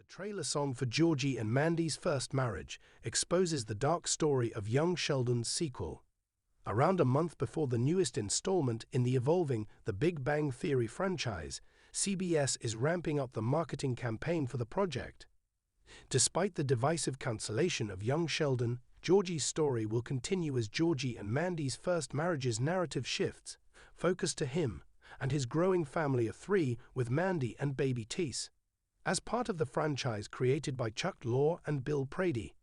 trailer song for Georgie and Mandy's first marriage exposes the dark story of young Sheldon's sequel. Around a month before the newest installment in the evolving The Big Bang Theory franchise, CBS is ramping up the marketing campaign for the project. Despite the divisive cancellation of young Sheldon, Georgie's story will continue as Georgie and Mandy's first marriage's narrative shifts, focused to him and his growing family of three with Mandy and baby Tease. As part of the franchise created by Chuck Lorre and Bill Prady,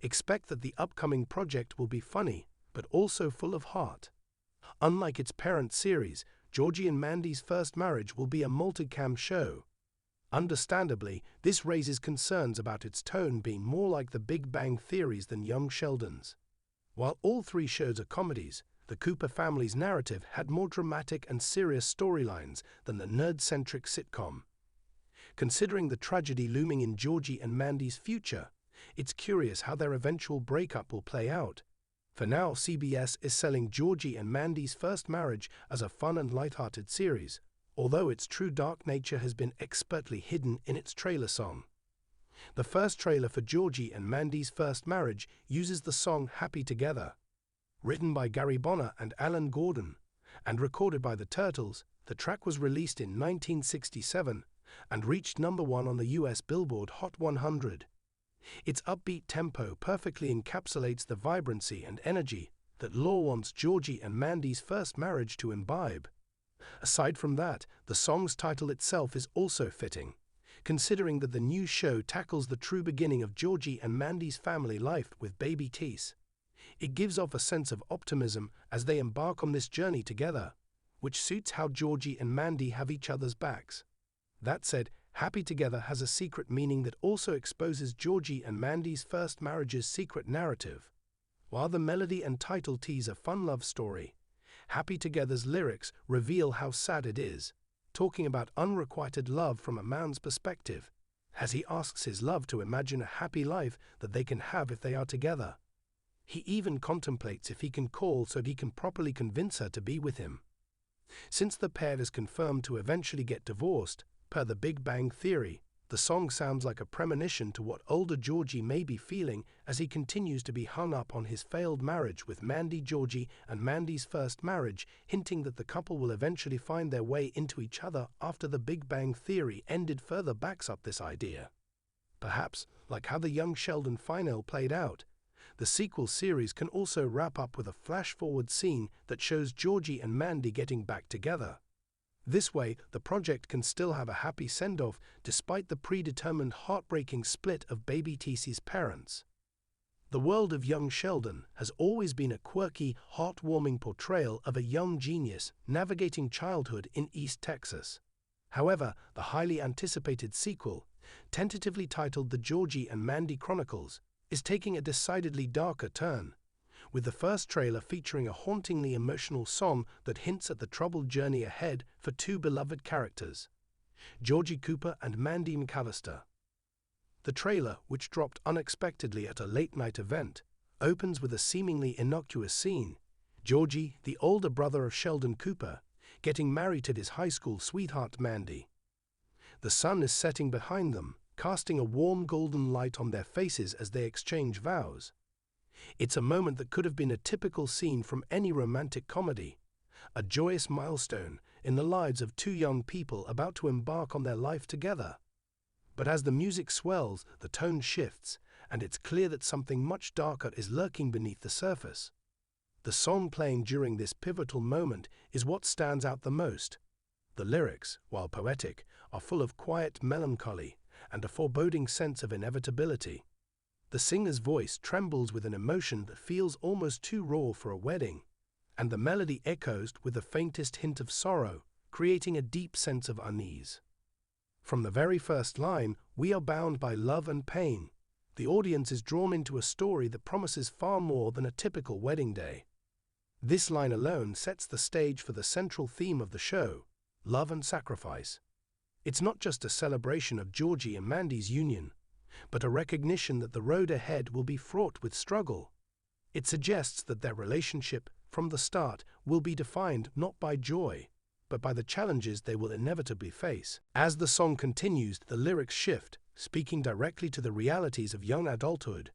expect that the upcoming project will be funny, but also full of heart. Unlike its parent series, Georgie and Mandy's first marriage will be a multicam show. Understandably, this raises concerns about its tone being more like The Big Bang Theory's than young Sheldon's. While all three shows are comedies, the Cooper family's narrative had more dramatic and serious storylines than the nerd-centric sitcom. Considering the tragedy looming in Georgie and Mandy's future, it's curious how their eventual breakup will play out. For now, CBS is selling Georgie and Mandy's first marriage as a fun and lighthearted series, although its true dark nature has been expertly hidden in its trailer song. The first trailer for Georgie and Mandy's first marriage uses the song Happy Together. Written by Gary Bonner and Alan Gordon, and recorded by the Turtles, the track was released in 1967 and reached #1 on the US Billboard Hot 100. Its upbeat tempo perfectly encapsulates the vibrancy and energy that Lorre wants Georgie and Mandy's first marriage to imbibe. Aside from that, the song's title itself is also fitting, considering that the new show tackles the true beginning of Georgie and Mandy's family life with baby Tease. It gives off a sense of optimism as they embark on this journey together, which suits how Georgie and Mandy have each other's backs. That said, Happy Together has a secret meaning that also exposes Georgie and Mandy's first marriage's secret narrative. While the melody and title tease a fun love story, Happy Together's lyrics reveal how sad it is, talking about unrequited love from a man's perspective, as he asks his love to imagine a happy life that they can have if they are together. He even contemplates if he can call so he can properly convince her to be with him. Since the pair is confirmed to eventually get divorced, per The Big Bang Theory, the song sounds like a premonition to what older Georgie may be feeling as he continues to be hung up on his failed marriage with Mandy. Georgie and Mandy's first marriage, hinting that the couple will eventually find their way into each other after The Big Bang Theory ended, further backs up this idea. Perhaps, like how the young Sheldon finale played out, the sequel series can also wrap up with a flash-forward scene that shows Georgie and Mandy getting back together. This way, the project can still have a happy send-off despite the predetermined heartbreaking split of baby Tease's parents. The world of young Sheldon has always been a quirky, heartwarming portrayal of a young genius navigating childhood in East Texas. However, the highly anticipated sequel, tentatively titled The Georgie and Mandy Chronicles, is taking a decidedly darker turn, with the first trailer featuring a hauntingly emotional song that hints at the troubled journey ahead for two beloved characters, Georgie Cooper and Mandy McAllister. The trailer, which dropped unexpectedly at a late-night event, opens with a seemingly innocuous scene: Georgie, the older brother of Sheldon Cooper, getting married to his high school sweetheart Mandy. The sun is setting behind them, casting a warm golden light on their faces as they exchange vows. It's a moment that could have been a typical scene from any romantic comedy, a joyous milestone in the lives of two young people about to embark on their life together. But as the music swells, the tone shifts, and it's clear that something much darker is lurking beneath the surface. The song playing during this pivotal moment is what stands out the most. The lyrics, while poetic, are full of quiet melancholy and a foreboding sense of inevitability. The singer's voice trembles with an emotion that feels almost too raw for a wedding, and the melody echoes with the faintest hint of sorrow, creating a deep sense of unease. From the very first line, "We are bound by love and pain," the audience is drawn into a story that promises far more than a typical wedding day. This line alone sets the stage for the central theme of the show, love and sacrifice. It's not just a celebration of Georgie and Mandy's union, but a recognition that the road ahead will be fraught with struggle. It suggests that their relationship, from the start, will be defined not by joy, but by the challenges they will inevitably face. As the song continues, the lyrics shift, speaking directly to the realities of young adulthood,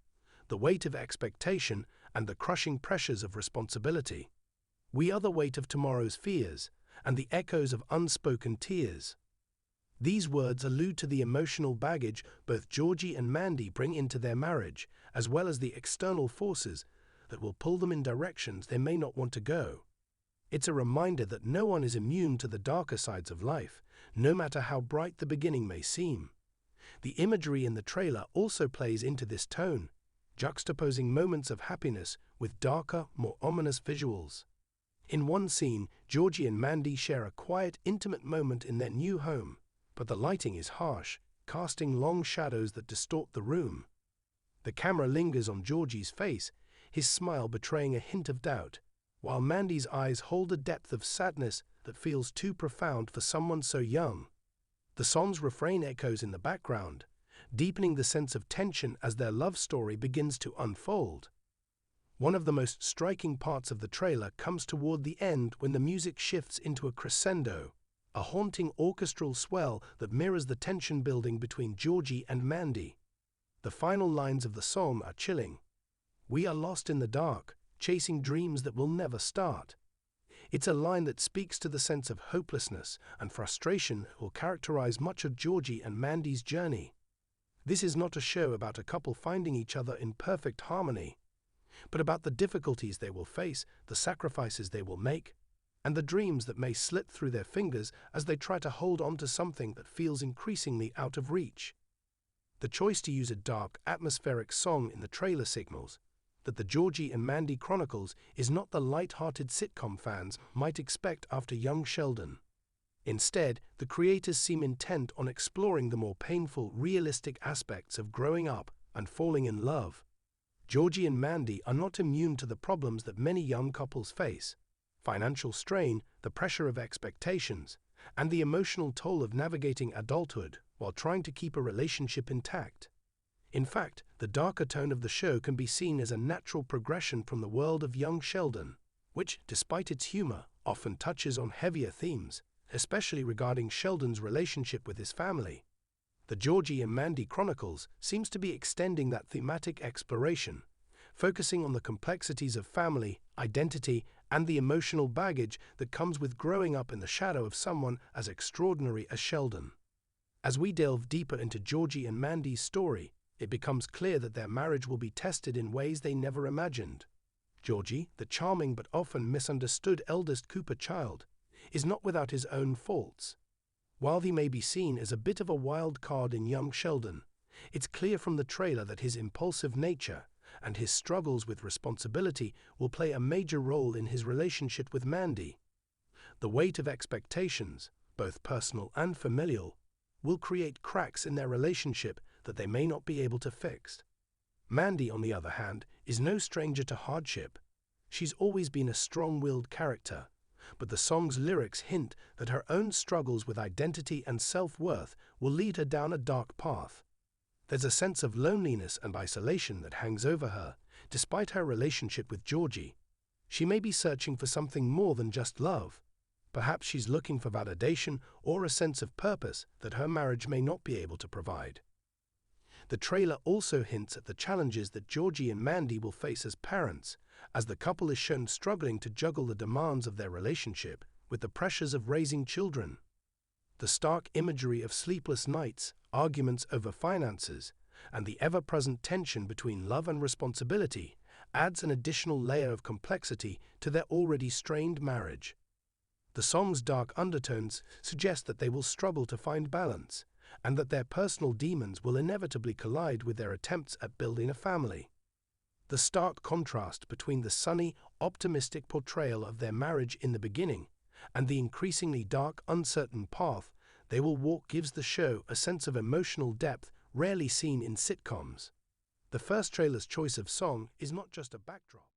the weight of expectation, and the crushing pressures of responsibility. We are the weight of tomorrow's fears and the echoes of unspoken tears. These words allude to the emotional baggage both Georgie and Mandy bring into their marriage, as well as the external forces that will pull them in directions they may not want to go. It's a reminder that no one is immune to the darker sides of life, no matter how bright the beginning may seem. The imagery in the trailer also plays into this tone, juxtaposing moments of happiness with darker, more ominous visuals. In one scene, Georgie and Mandy share a quiet, intimate moment in their new home, but the lighting is harsh, casting long shadows that distort the room. The camera lingers on Georgie's face, his smile betraying a hint of doubt, while Mandy's eyes hold a depth of sadness that feels too profound for someone so young. The song's refrain echoes in the background, deepening the sense of tension as their love story begins to unfold. One of the most striking parts of the trailer comes toward the end when the music shifts into a crescendo, a haunting orchestral swell that mirrors the tension building between Georgie and Mandy. The final lines of the song are chilling. "We are lost in the dark, chasing dreams that will never start." It's a line that speaks to the sense of hopelessness and frustration that will characterize much of Georgie and Mandy's journey. This is not a show about a couple finding each other in perfect harmony, but about the difficulties they will face, the sacrifices they will make, and the dreams that may slip through their fingers as they try to hold on to something that feels increasingly out of reach. The choice to use a dark, atmospheric song in the trailer signals that the Georgie and Mandy Chronicles is not the light-hearted sitcom fans might expect after Young Sheldon. Instead, the creators seem intent on exploring the more painful, realistic aspects of growing up and falling in love. Georgie and Mandy are not immune to the problems that many young couples face: financial strain, the pressure of expectations, and the emotional toll of navigating adulthood while trying to keep a relationship intact. In fact, the darker tone of the show can be seen as a natural progression from the world of Young Sheldon, which, despite its humor, often touches on heavier themes, especially regarding Sheldon's relationship with his family. The Georgie and Mandy Chronicles seems to be extending that thematic exploration, focusing on the complexities of family, identity, and the emotional baggage that comes with growing up in the shadow of someone as extraordinary as Sheldon. As we delve deeper into Georgie and Mandy's story, it becomes clear that their marriage will be tested in ways they never imagined. Georgie, the charming but often misunderstood eldest Cooper child, is not without his own faults. While he may be seen as a bit of a wild card in Young Sheldon, it's clear from the trailer that his impulsive nature and his struggles with responsibility will play a major role in his relationship with Mandy. The weight of expectations, both personal and familial, will create cracks in their relationship that they may not be able to fix. Mandy, on the other hand, is no stranger to hardship. She's always been a strong-willed character, but the song's lyrics hint that her own struggles with identity and self-worth will lead her down a dark path. There's a sense of loneliness and isolation that hangs over her, despite her relationship with Georgie. She may be searching for something more than just love. Perhaps she's looking for validation or a sense of purpose that her marriage may not be able to provide. The trailer also hints at the challenges that Georgie and Mandy will face as parents, as the couple is shown struggling to juggle the demands of their relationship with the pressures of raising children. The stark imagery of sleepless nights, arguments over finances, and the ever-present tension between love and responsibility adds an additional layer of complexity to their already strained marriage. The song's dark undertones suggest that they will struggle to find balance, and that their personal demons will inevitably collide with their attempts at building a family. The stark contrast between the sunny, optimistic portrayal of their marriage in the beginning and the increasingly dark, uncertain path they will walk gives the show a sense of emotional depth rarely seen in sitcoms. The first trailer's choice of song is not just a backdrop.